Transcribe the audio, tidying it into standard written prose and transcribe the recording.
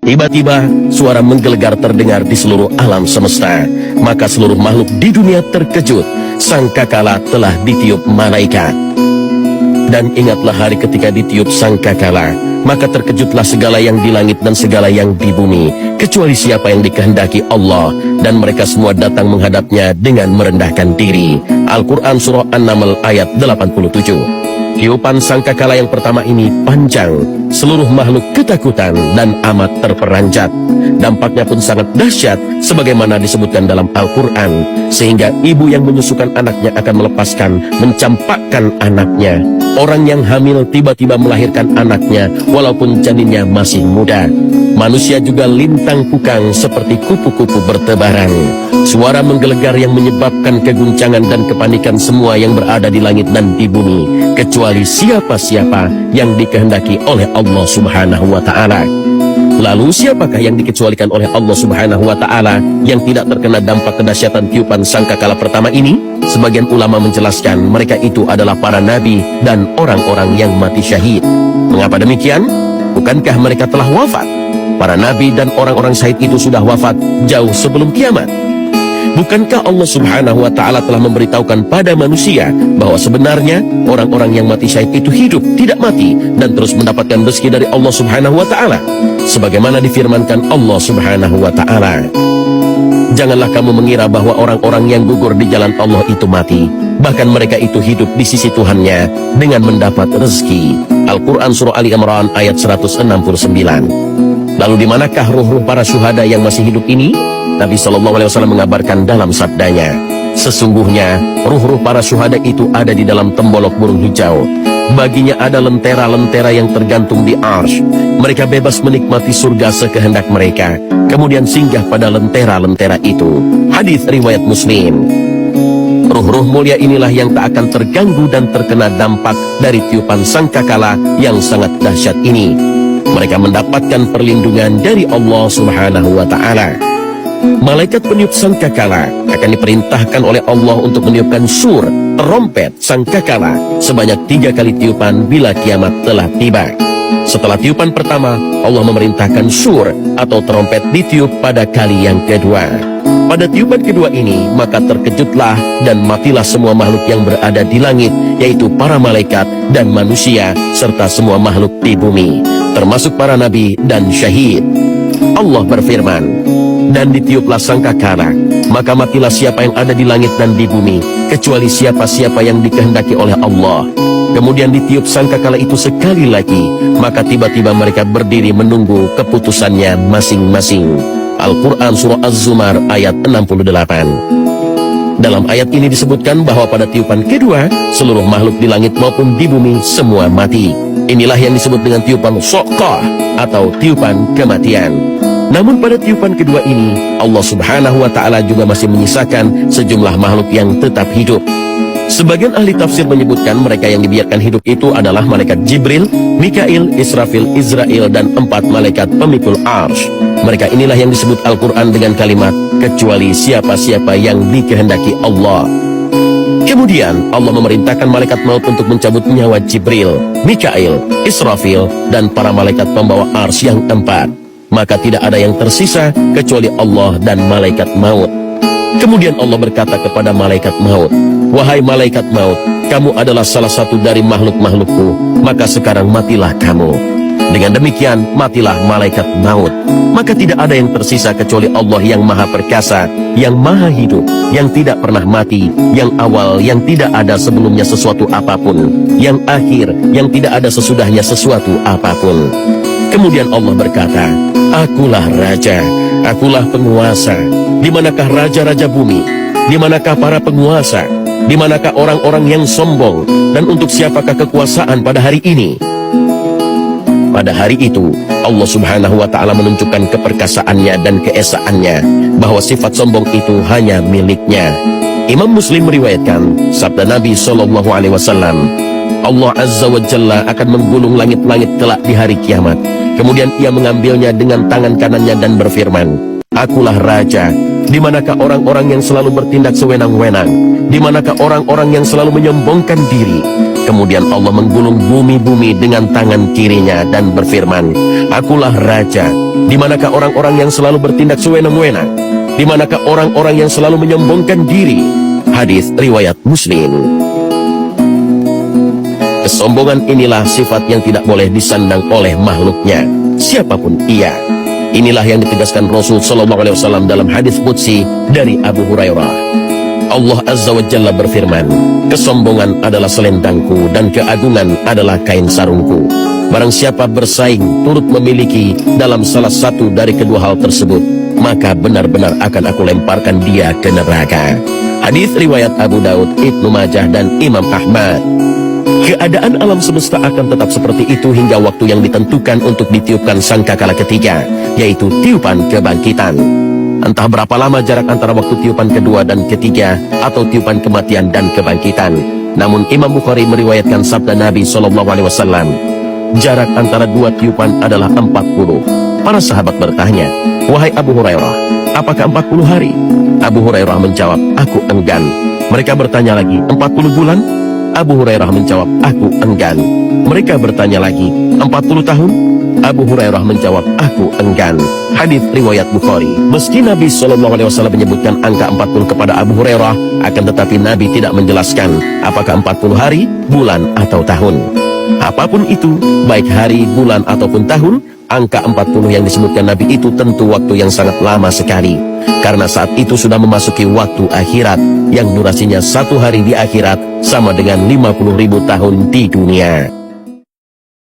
Tiba-tiba suara menggelegar terdengar di seluruh alam semesta. Maka seluruh makhluk di dunia terkejut. Sangkakala telah ditiup malaikat. Dan ingatlah hari ketika ditiup sangkakala, maka terkejutlah segala yang di langit dan segala yang di bumi, kecuali siapa yang dikehendaki Allah, dan mereka semua datang menghadapnya dengan merendahkan diri. Al-Quran Surah An-Naml ayat 87. Tiupan sangkakala yang pertama ini panjang, seluruh makhluk ketakutan dan amat terperanjat. Dampaknya pun sangat dahsyat sebagaimana disebutkan dalam Al-Quran, sehingga ibu yang menyusukan anaknya akan melepaskan, mencampakkan anaknya. Orang yang hamil tiba-tiba melahirkan anaknya walaupun janinnya masih muda. Manusia juga lintang kukang seperti kupu-kupu bertebaran. Suara menggelegar yang menyebabkan keguncangan dan kepanikan semua yang berada di langit dan di bumi, kecuali siapa-siapa yang dikehendaki oleh Allah Subhanahu wa Ta'ala. Lalu siapakah yang dikecualikan oleh Allah Subhanahu wa Ta'ala yang tidak terkena dampak kedahsyatan tiupan sangkakala pertama ini? Sebagian ulama menjelaskan mereka itu adalah para nabi dan orang-orang yang mati syahid. Mengapa demikian? Bukankah mereka telah wafat? Para nabi dan orang-orang syahid itu sudah wafat jauh sebelum kiamat. Bukankah Allah Subhanahu wa Ta'ala telah memberitahukan pada manusia bahwa sebenarnya orang-orang yang mati syahid itu hidup, tidak mati, dan terus mendapatkan rezeki dari Allah Subhanahu wa Ta'ala, sebagaimana difirmankan Allah Subhanahu wa Ta'ala, janganlah kamu mengira bahwa orang-orang yang gugur di jalan Allah itu mati, bahkan mereka itu hidup di sisi Tuhannya dengan mendapat rezeki. Al-Quran Surah Ali Imran ayat 169. Lalu di manakah ruh-ruh para syuhada yang masih hidup ini? Nabi SAW mengabarkan dalam sabdanya, sesungguhnya ruh-ruh para syuhada itu ada di dalam tembolok burung hijau. Baginya ada lentera-lentera yang tergantung di arsy. Mereka bebas menikmati surga sekehendak mereka, kemudian singgah pada lentera-lentera itu. Hadis riwayat Muslim. Ruh-ruh mulia inilah yang tak akan terganggu dan terkena dampak dari tiupan sangkakala yang sangat dahsyat ini. Mereka mendapatkan perlindungan dari Allah Subhanahu wa Ta'ala. Malaikat peniup sangkakala akan diperintahkan oleh Allah untuk meniupkan sur, trompet sangkakala sebanyak 3 kali tiupan bila kiamat telah tiba. Setelah tiupan pertama, Allah memerintahkan sur atau trompet ditiup pada kali yang kedua. Pada tiupan kedua ini, maka terkejutlah dan matilah semua makhluk yang berada di langit, yaitu para malaikat dan manusia, serta semua makhluk di bumi, termasuk para nabi dan syahid. Allah berfirman, dan ditiuplah sangkakala, maka matilah siapa yang ada di langit dan di bumi, kecuali siapa-siapa yang dikehendaki oleh Allah. Kemudian ditiup sangkakala itu sekali lagi, maka tiba-tiba mereka berdiri menunggu keputusannya masing-masing. Al-Quran Surah Az-Zumar ayat 68. Dalam ayat ini disebutkan bahwa pada tiupan kedua, seluruh makhluk di langit maupun di bumi semua mati. Inilah yang disebut dengan tiupan soqah atau tiupan kematian. Namun pada tiupan kedua ini, Allah Subhanahu wa Ta'ala juga masih menyisakan sejumlah makhluk yang tetap hidup. Sebagian ahli tafsir menyebutkan mereka yang dibiarkan hidup itu adalah malaikat Jibril, Mikail, Israfil, Israel, dan 4 malaikat pemikul arsy. Mereka inilah yang disebut Al-Quran dengan kalimat, kecuali siapa-siapa yang dikehendaki Allah. Kemudian Allah memerintahkan malaikat maut untuk mencabut nyawa Jibril, Mikail, Israfil, dan para malaikat pembawa arsy yang 4. Maka tidak ada yang tersisa kecuali Allah dan malaikat maut. Kemudian Allah berkata kepada malaikat maut, wahai malaikat maut, kamu adalah salah satu dari makhluk-makhlukku, maka sekarang matilah kamu. Dengan demikian matilah malaikat maut. Maka tidak ada yang tersisa kecuali Allah yang maha perkasa, yang maha hidup, yang tidak pernah mati, yang awal, yang tidak ada sebelumnya sesuatu apapun, yang akhir, yang tidak ada sesudahnya sesuatu apapun. Kemudian Allah berkata, akulah raja, akulah penguasa. Di manakah raja-raja bumi? Di manakah para penguasa? Di manakah orang-orang yang sombong? Dan untuk siapakah kekuasaan pada hari ini? Pada hari itu, Allah Subhanahu wa Ta'ala menunjukkan keperkasaannya dan keesaannya, bahwa sifat sombong itu hanya miliknya. Imam Muslim meriwayatkan sabda Nabi SAW, Allah Azza wa Jalla akan menggulung langit-langit kelak di hari kiamat. Kemudian ia mengambilnya dengan tangan kanannya dan berfirman, akulah raja, Di manakah orang-orang yang selalu bertindak sewenang-wenang? Di manakah orang-orang yang selalu menyombongkan diri? Kemudian Allah menggulung bumi-bumi dengan tangan kirinya dan berfirman, Akulah Raja. Di manakah orang-orang yang selalu bertindak sewenang-wenang? Di manakah orang-orang yang selalu menyombongkan diri? Hadis riwayat Muslim. Kesombongan inilah sifat yang tidak boleh disandang oleh makhluknya, siapapun ia. Inilah yang ditegaskan Rasul Sallallahu Alaihi Wasallam dalam hadis qudsi dari Abu Hurairah. Allah Azza wa Jalla berfirman, kesombongan adalah selendangku dan keagungan adalah kain sarungku. Barang siapa bersaing turut memiliki dalam salah satu dari kedua hal tersebut, maka benar-benar akan aku lemparkan dia ke neraka. Hadis riwayat Abu Daud, Ibnu Majah dan Imam Ahmad. Keadaan alam semesta akan tetap seperti itu hingga waktu yang ditentukan untuk ditiupkan sangkakala ketiga, yaitu tiupan kebangkitan. Entah berapa lama jarak antara waktu tiupan kedua dan ketiga, atau tiupan kematian dan kebangkitan. Namun Imam Bukhari meriwayatkan sabda Nabi SAW, jarak antara dua tiupan adalah 40. Para sahabat bertanya, wahai Abu Hurairah, apakah 40 hari? Abu Hurairah menjawab, aku enggan. Mereka bertanya lagi, 40 bulan? Abu Hurairah menjawab, aku enggan. Mereka bertanya lagi, 40 tahun? Abu Hurairah menjawab, aku enggan. Hadis riwayat Bukhari. Meski Nabi SAW menyebutkan angka 40 kepada Abu Hurairah, akan tetapi Nabi tidak menjelaskan apakah 40 hari, bulan, atau tahun. Apapun itu, baik hari, bulan, ataupun tahun, angka 40 yang disebutkan Nabi itu tentu waktu yang sangat lama sekali. Karena saat itu sudah memasuki waktu akhirat, yang durasinya satu hari di akhirat sama dengan 50.000 tahun di dunia.